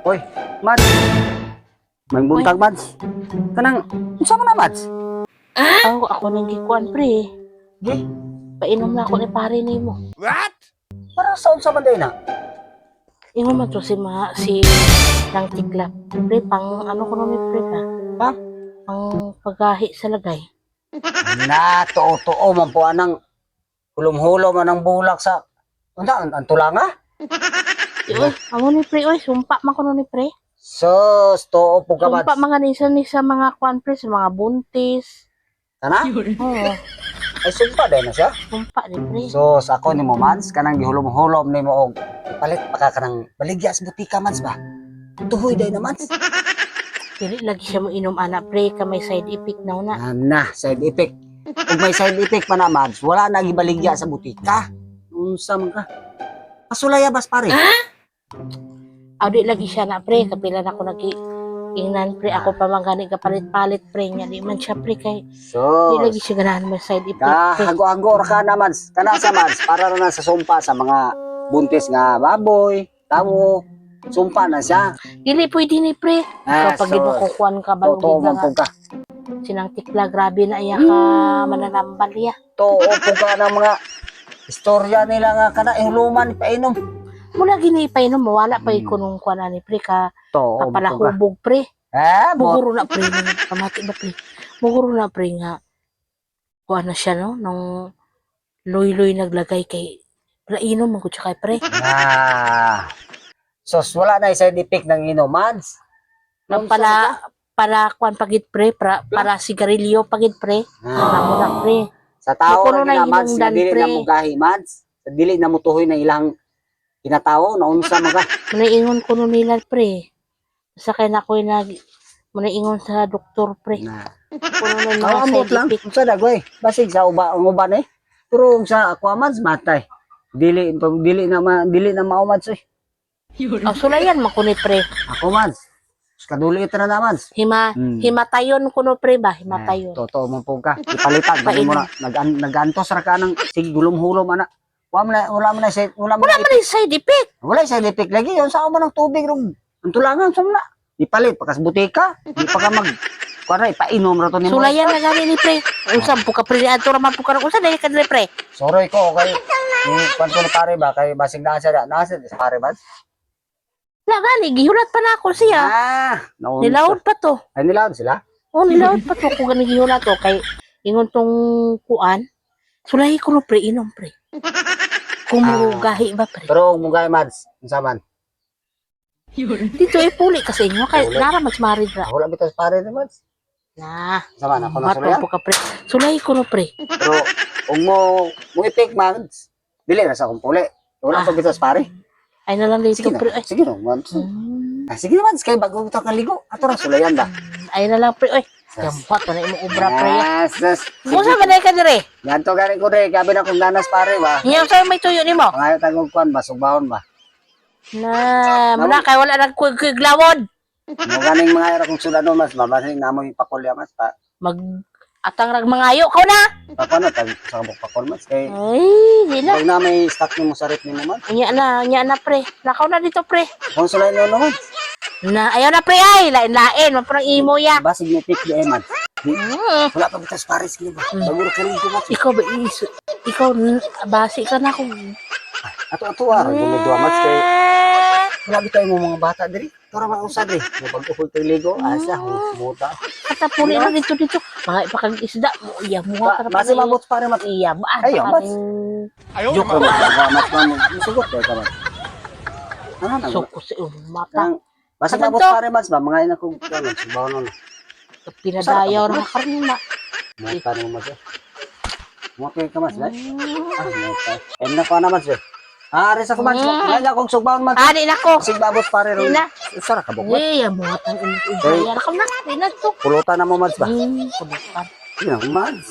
Oy, Mads. May buntag, Mads. Kanang, unsa man na, Mads? Ako nang gikuan pre. Di, Painom na ako ni pare nimo. para sa unsa man day na? Ingon man to si nang tiklap. Pre pang ano ko ni pre ka. Ha? Pang paggahi sa lagay. Na, totoo man po anang hulom-hulom anang bulak sa... Unsa, ang tulanga? Oy, amo ni pre oy, sumpa man ko ni pre. Sus, too po ka, Mads. Sumpa mga ni sa mga kuan pre, sa mga buntis. Kana? Oo, Ay, sumpa din na siya. sumpa ni pre. Sus, ako ni mo, Mads. Kanang gihulom-hulom ni mo og ipalit pa ka kanang baligya sa butika, Mads ba? Tuhoy day na, Mads. Dili lagi siya mo inom ana pre, ka may side effect na una. Side effect. Kung may side effect pa na, Mads, wala na gibaligya sa butika. Unsa man ka? Pasulaya bas pare. Di lagi siya na pre, kapila na ko ingnan pre, ako pa man gani kapalit-palit pre nya, di man siya pre kay di lagi Sus. siya ganahan may side effect pre. Kahago-hago ra ka na, Mads. Kana sa Mads, para na sa sumpa sa mga buntis nga baboy, tawo. Sumpa na siya. Dili pwede ni pre. Kapag sus. ginukukuan ka Totoo balugid man nga po ka. sinang tikla, grabe na iya ka mananambal iya. Totoo po ka ng mga istorya nila nga kada ihuluman painom. Mula ginipay no mawala pa ikunong kuan ni pre ka Totoo po ka. kapalahubog pre. Mo. Muguro na pre pamati ba pre. Muguro na pre nga kuan na siya no nung loy-loy naglagay kay lainom man ko kay pre. Sos, wala na side effect ng inomans. Nang para kuan pagit pre para sigarilyo pagit pre. Amo na pre. Sa tao Puno na na ginamads, hinungdan, dili pre. na mo gahi, mads. Sa dili na mo tuhoy na ilang kinatawo, na unsa man ka. Manaingon ko nun nila pre. Sa kay na ko manaingon sa doktor pre. Puno na mga Ambot side lang, effect. unsa dagoy. Basig sa ang uban eh. Pero sa ako mads matay. Dili na maumads eh. Sulayan makunit pre. Ako mads. Kaduli ito na naman. Himatayon kuno pre ba? Himatayon. Totoo mo po ka. Ipalitan. Dali mo na. Nag-antos ra ka ng sige gulom-hulom ana. Wala man na side effect. Wala side effect lagi. Yung sa mo ng tubig ron. Ang tulangan sa na. Ipalit pakas butika. Di pa ka mag kuara ipainom ra to nimo. Sulayan na gani ni pre. Unsa po ka pre ato ra man po ka unsa dali ka dili pre? Soroy ko kay yung kwanto ni pare ba kay basig nasa sa pare ba? La gani gihulat pa na ako siya. Nilawod pa to. Ay nilawod sila? Oh, nilawod pa to kung gani gihulat to kay ingon tong kuan. Sulahi ko no pre inom pre. Kung gahi ba pre? Pero mugay mads, unsa man? Dito puli kasi inyo kay nara mas marid ra. Wala bitas pare ni mads. Na. Unsa man ako na Matong sulayan? po ka pre. Sulahi ko no pre. Pero kung mo itik mads, dili ra sa akong puli. Wala pa bitas pare. Ay na lang dito Sige na, pre. Ay. sige na, mads. Sige na mads, kay bago ito kaligo. Ato ra sulayan ba? Ay na lang pre. Oy. Jampat na imo ubra pre. Yes. Musa ba ka dire? Ganto gani ko re, gabi na kong ganas pare ba? Niya sa may tuyo nimo. Ngayon tagong kwan ba, sugbahon ba? Na, muna kay wala nang kuiglawod. Mo ganing mga era kong sulano mas babasig na mo ipakulya mas pa. Mag atang rag mangayo ko na. Paano tag sa pakol mas kay Ay, di na. pag na may stock ni mo sa rep ni mo man. Nya na pre. Nakaw na dito pre. Kung sulay no naman. Na ayaw na pre ay, lain mo parang imo ya. Basig ni pick di eman. Wala pa bitas pares kini ba? Bago ka rin ko mas. Ikaw ba ikaw basi ka na kung Ato ara dumidwa mas kay wala bitay mo mga bata diri. Tara man usad diri. Pag ukol ligo asa muta. katapuli na dito. Mga ipakang isda mo iya mo ka na Basi mabot pare mat. iya ba? Ayaw, mas. Joke Joke ba mas man. Sugot ka man. Ano na? So ko sa mata. Basi Ano mabot to? pare mas ba mga ina ko ano subaw no. Pinadayaw ra karna. Mga tanong mo mas. Mo kay ka mas ba? Em na ko na mas. Ari sa kumas. Ngayon akong sugbawon mas. Di na ko. Sig babot pare ron. Di na. Sara ka bukod. Iya mo atang ubaya ra ka na. Di na to. Pulutan na mo mas ba? Pulutan. Yan mas.